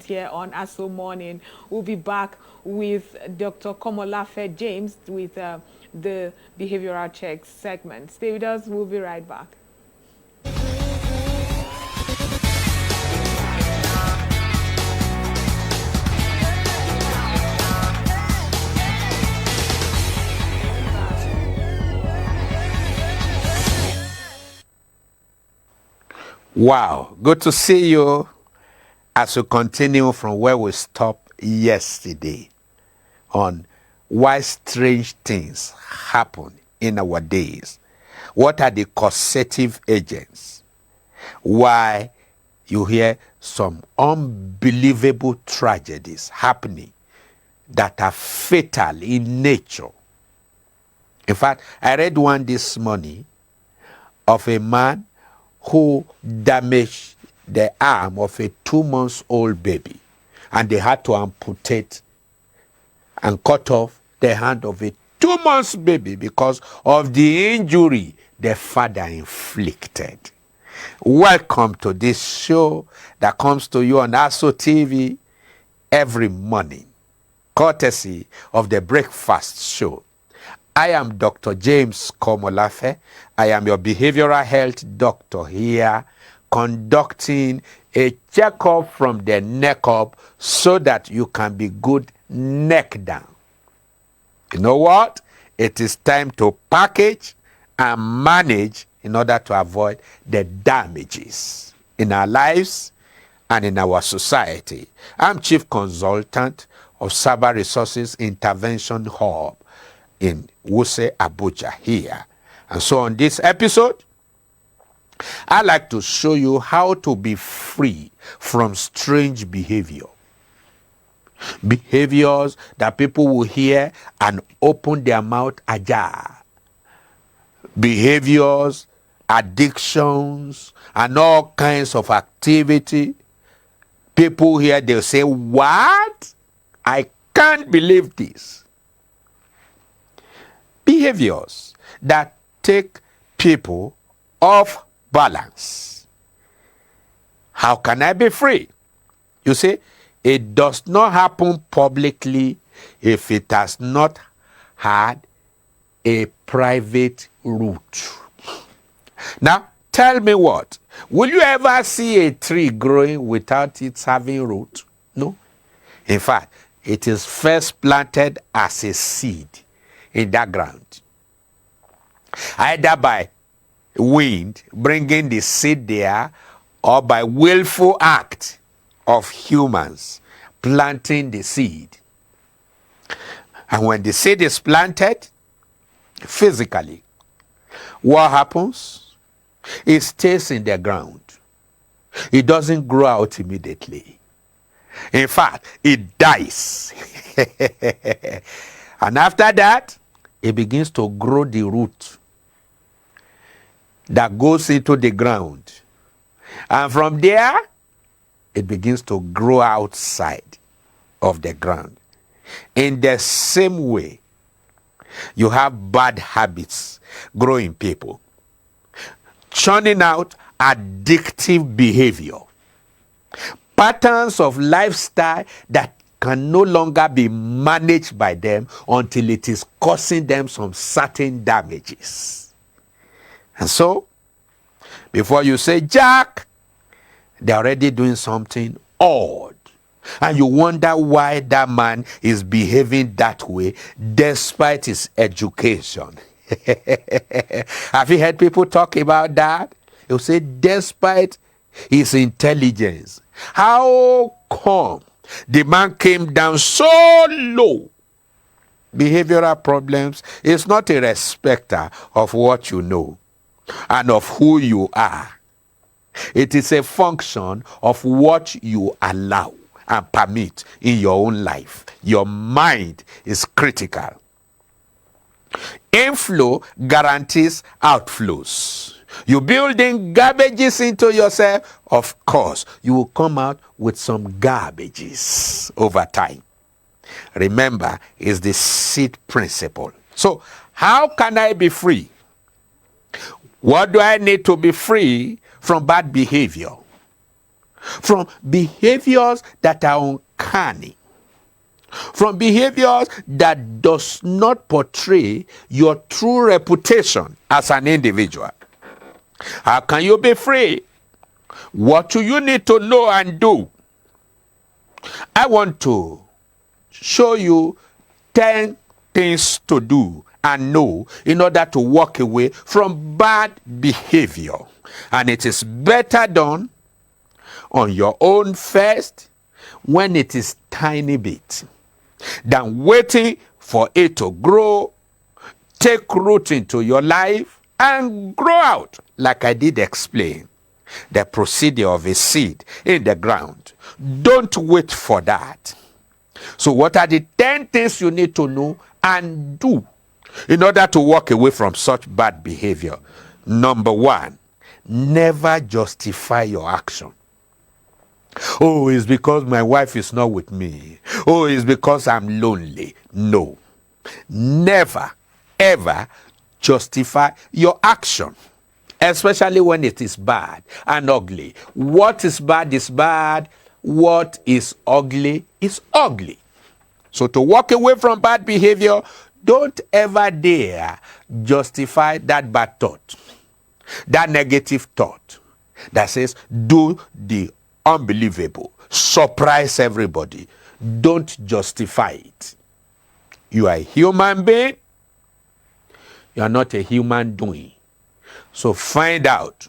Here on ASO Morning. We'll be back with Dr. Komolafe James with the behavioral checks segment. Stay with us. We'll be right back. Wow, good to see you as we continue from where we stopped yesterday on why strange things happen in our days. What are the causative agents? Why you hear some unbelievable tragedies happening that are fatal in nature. In fact, I read one this morning of a man who damaged the arm of a 2-month-old baby, and they had to amputate and cut off the hand of a 2-month baby because of the injury the father inflicted. Welcome to this show that comes to you on ASO TV every morning, courtesy of the breakfast show. I am Dr. James Komolafe. I am your behavioral health doctor here, conducting a checkup from the neck up so that you can be good neck down. You know what? It is time to package and manage in order to avoid the damages in our lives and in our society. I'm Chief Consultant of Cyber Resources Intervention Hub in Wuse, Abuja here. And so on this episode, I'd like to show you how to be free from strange behavior. Behaviors that people will hear and open their mouth ajar. Behaviors, addictions, and all kinds of activity. People here, they'll say, what? I can't believe this. Behaviors that take people off balance. How can I be free? You see, it does not happen publicly if it has not had a private root. Now, tell me what? Will you ever see a tree growing without its having root? No. In fact, it is first planted as a seed in that ground, either by wind bringing the seed there or by willful act of humans planting the seed. And when the seed is planted physically, what happens? It stays in the ground. It doesn't grow out immediately. In fact, it dies. And after that, it begins to grow the root that goes into the ground. And from there, it begins to grow outside of the ground. In the same way, you have bad habits growing people, churning out addictive behavior, patterns of lifestyle that can no longer be managed by them until it is causing them some certain damages. And so, before you say, Jack, they're already doing something odd. And you wonder why that man is behaving that way despite his education. Have you heard people talk about that? They'll say, despite his intelligence, how come the man came down so low? Behavioral problems is not a respecter of what you know and of who you are. It is a function of what you allow and permit in your own life. Your mind is critical. Inflow guarantees outflows. You building garbages into yourself, of course, you will come out with some garbages over time. Remember, it's the seed principle. So, how can I be free? What do I need to be free from bad behavior? from behaviors that are uncanny, from behaviors that does not portray your true reputation as an individual. How can you be free? What do you need to know and do? I want to show you 10 things to do and know in order to walk away from bad behavior. And it is better done on your own first when it is tiny bit than waiting for it to grow, take root into your life, and grow out, like I did explain. The procedure of a seed in the ground. Don't wait for that. So what are the 10 things you need to know and do in order to walk away from such bad behavior? Number 1, never justify your action. Oh, it's because my wife is not with me. Oh, it's because I'm lonely. No. Never, ever justify your action, especially when it is bad and ugly. What is bad is bad. What is ugly is ugly. So to walk away from bad behavior, don't ever dare justify that bad thought, that negative thought that says do the unbelievable, surprise everybody. Don't justify it. You are a human being. You are not a human doing. So find out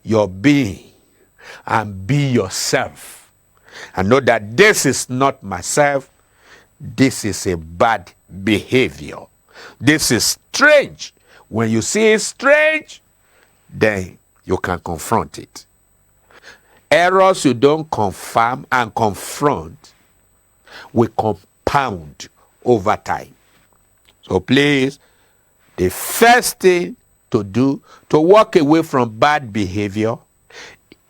your being and be yourself. And know that this is not myself. This is a bad behavior. This is strange. When you see it strange, then you can confront it. Errors you don't confirm and confront will compound over time. So please, the first thing to do to walk away from bad behavior,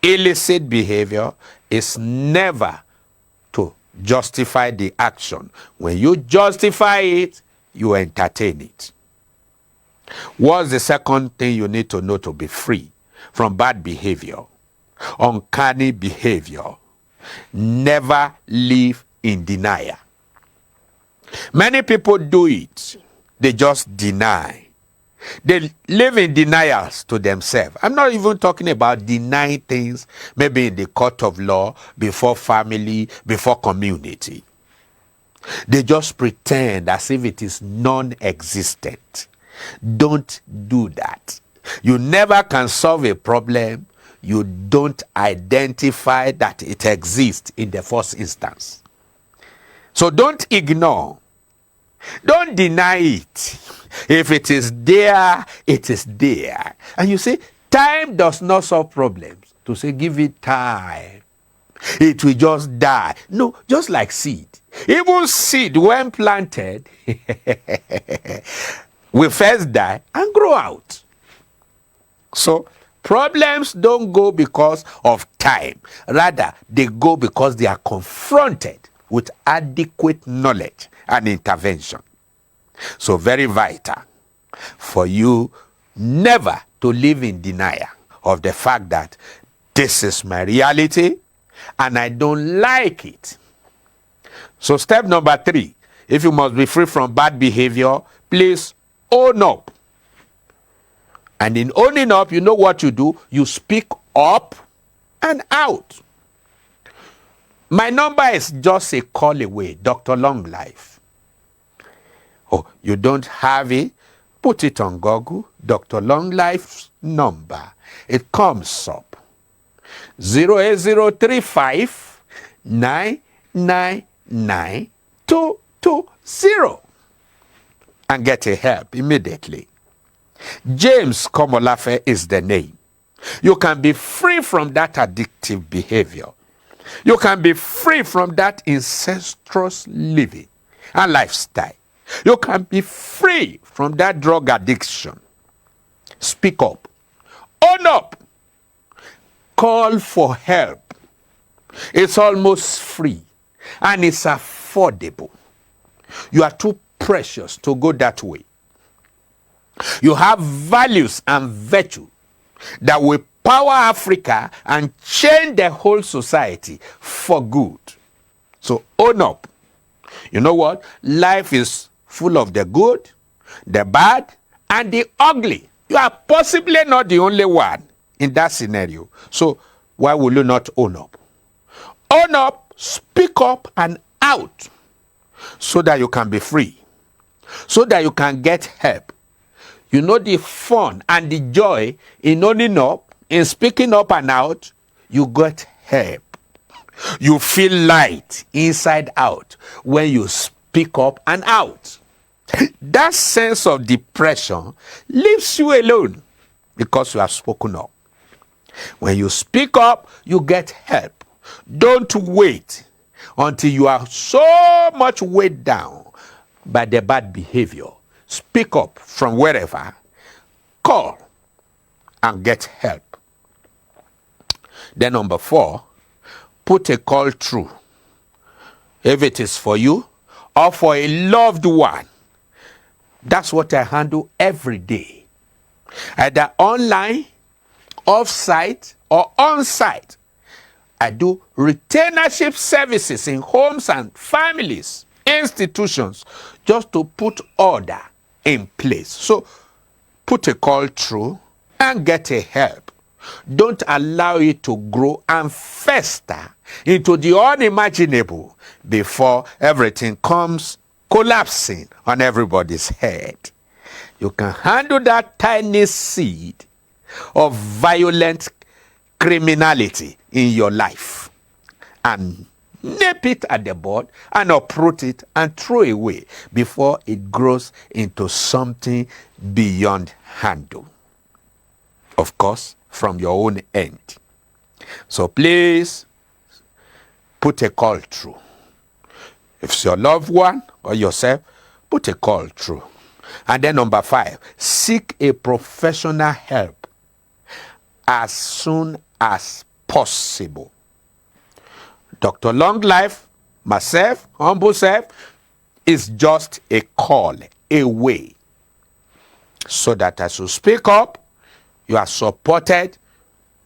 illicit behavior, is never to justify the action. When you justify it, you entertain it. What's the second thing you need to know to be free from bad behavior, uncanny behavior? Never live in denial. Many people do it. They just deny. They live in denials to themselves. I'm not even talking about denying things maybe in the court of law, before family, before community. They just pretend as if it is non-existent. Don't do that. You never can solve a problem you don't identify that it exists in the first instance. So don't ignore. Don't deny it. If it is there, it is there. And you say, time does not solve problems. To say, give it time, it will just die. No, just like seed. Even seed, when planted, will first die and grow out. So, problems don't go because of time. Rather, they go because they are confronted with adequate knowledge and intervention. So very vital for you never to live in denial of the fact that this is my reality and I don't like it. So step number 3, if you must be free from bad behavior, please own up. And in owning up, you know what you do? You speak up and out. My number is just a call away, Dr. LongLife. Oh, you don't have it? Put it on Google, Dr. LongLife's number. It comes up. 08035 999 220. And get a help immediately. James Komolafe is the name. You can be free from that addictive behavior. You can be free from that incestuous living and lifestyle. You can be free from that drug addiction. Speak up. Own up. Call for help. It's almost free and it's affordable. You are too precious to go that way. You have values and virtue that will empower Africa, and change the whole society for good. So own up. You know what? Life is full of the good, the bad, and the ugly. You are possibly not the only one in that scenario. So why will you not own up? Own up, speak up and out, so that you can be free, so that you can get help. You know the fun and the joy in owning up, in speaking up and out, you get help. You feel light inside out when you speak up and out. That sense of depression leaves you alone because you have spoken up. When you speak up, you get help. Don't wait until you are so much weighed down by the bad behavior. Speak up from wherever. Call and get help. Then number 4, put a call through. If it is for you or for a loved one, that's what I handle every day. Either online, off-site, or on-site. I do retainership services in homes and families, institutions, just to put order in place. So put a call through and get a help. Don't allow it to grow and fester into the unimaginable before everything comes collapsing on everybody's head. You can handle that tiny seed of violent criminality in your life and nip it at the bud and uproot it and throw away before it grows into something beyond handle. Of course, from your own end. So please put a call through. If it's your loved one or yourself, put a call through. And then number 5, seek a professional help as soon as possible. Dr. LongLife, myself, humble self, is just a call away. So that as you speak up, you are supported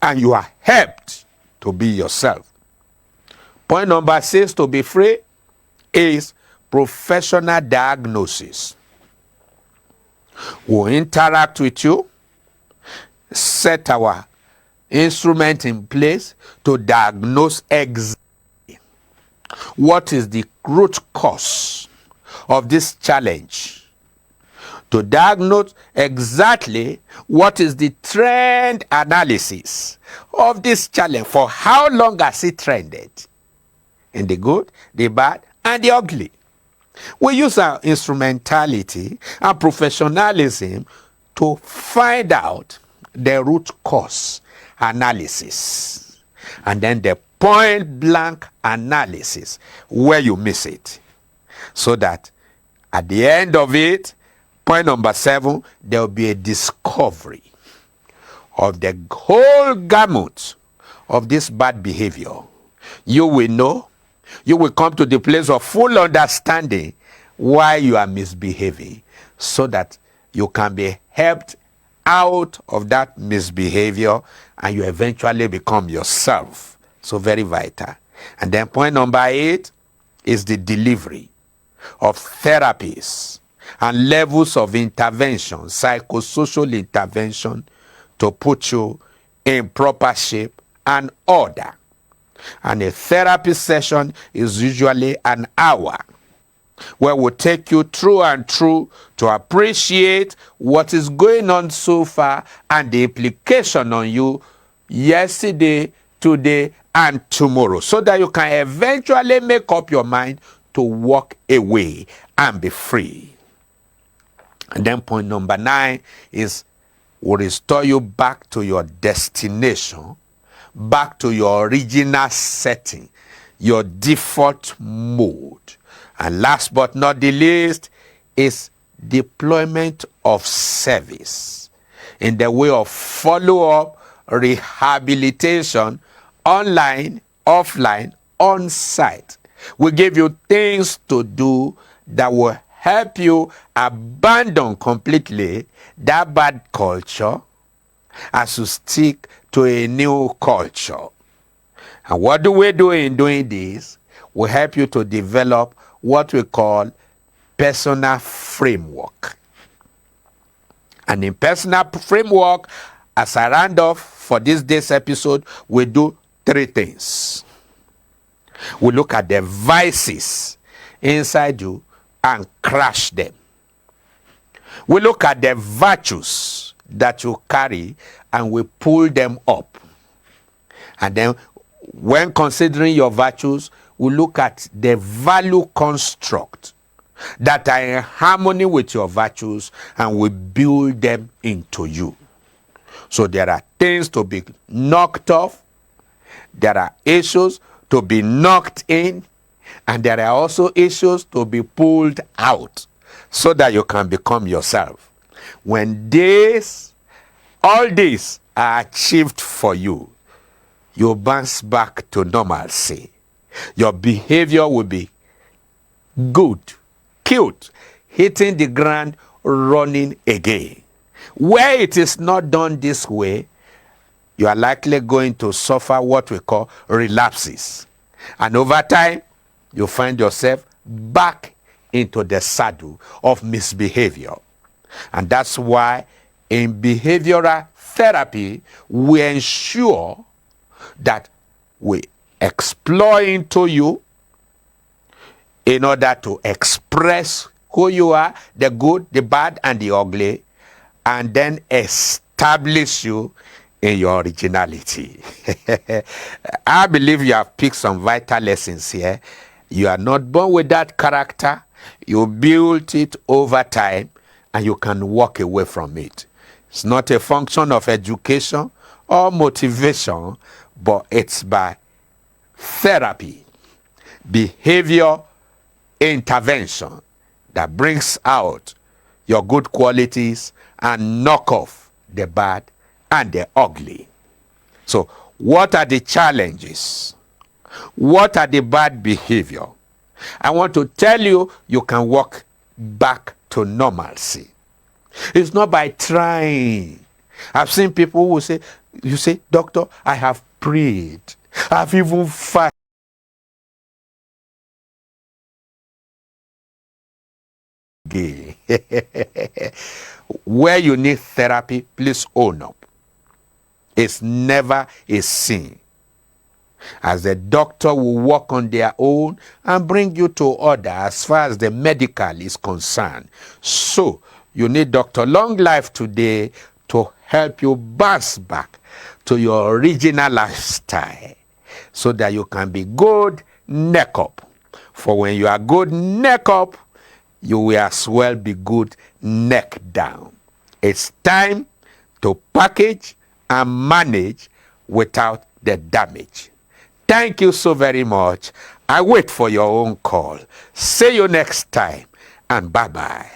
and you are helped to be yourself. Point number 6 to be free is professional diagnosis. We'll interact with you, set our instrument in place to diagnose exactly what is the root cause of this challenge, to diagnose exactly what is the trend analysis of this challenge. For how long has it trended? In the good, the bad, and the ugly. We use our instrumentality and professionalism to find out the root cause analysis, and then the point blank analysis where you miss it, so that at the end of it, point number 7, there will be a discovery of the whole gamut of this bad behavior. You will know, you will come to the place of full understanding why you are misbehaving, so that you can be helped out of that misbehavior and you eventually become yourself. So very vital. And then point number 8 is the delivery of therapies and levels of intervention, psychosocial intervention, to put you in proper shape and order. And a therapy session is usually an hour, where we'll take you through and through to appreciate what is going on so far and the implication on you yesterday, today, and tomorrow, so that you can eventually make up your mind to walk away and be free. And then point number 9 is will restore you back to your destination, back to your original setting, your default mode. And last but not the least is deployment of service in the way of follow-up, rehabilitation, online, offline, on-site. We give you things to do that will help you abandon completely that bad culture as you stick to a new culture. And what do we do in doing this? We help you to develop what we call personal framework. And in personal framework, as I round off for this day's episode, we do three things. We look at the vices inside you and crush them. We look at the virtues that you carry and we pull them up. And then when considering your virtues, we look at the value construct that are in harmony with your virtues and we build them into you. So there are things to be knocked off, there are issues to be knocked in, and there are also issues to be pulled out so that you can become yourself. When all these are achieved for you, you bounce back to normalcy. Your behavior will be good, cute, hitting the ground, running again. Where it is not done this way, you are likely going to suffer what we call relapses. And over time, you find yourself back into the saddle of misbehavior. And that's why in behavioral therapy, we ensure that we explore into you in order to express who you are, the good, the bad, and the ugly, and then establish you in your originality. I believe you have picked some vital lessons here. You are not born with that character. You built it over time, and you can walk away from it. It's not a function of education or motivation, but it's by therapy, behavior intervention that brings out your good qualities and knock off the bad and the ugly. So, what are the challenges? What are the bad behavior? I want to tell you, you can walk back to normalcy. It's not by trying. I've seen people who say, you say, doctor, I have prayed. I've even fasted. Where you need therapy, please own up. It's never a sin. As the doctor will work on their own and bring you to order as far as the medical is concerned. So, you need Dr. LongLife today to help you bounce back to your original lifestyle so that you can be good neck up. For when you are good neck up, you will as well be good neck down. It's time to package and manage without the damage. Thank you so very much. I wait for your own call. See you next time, and bye-bye.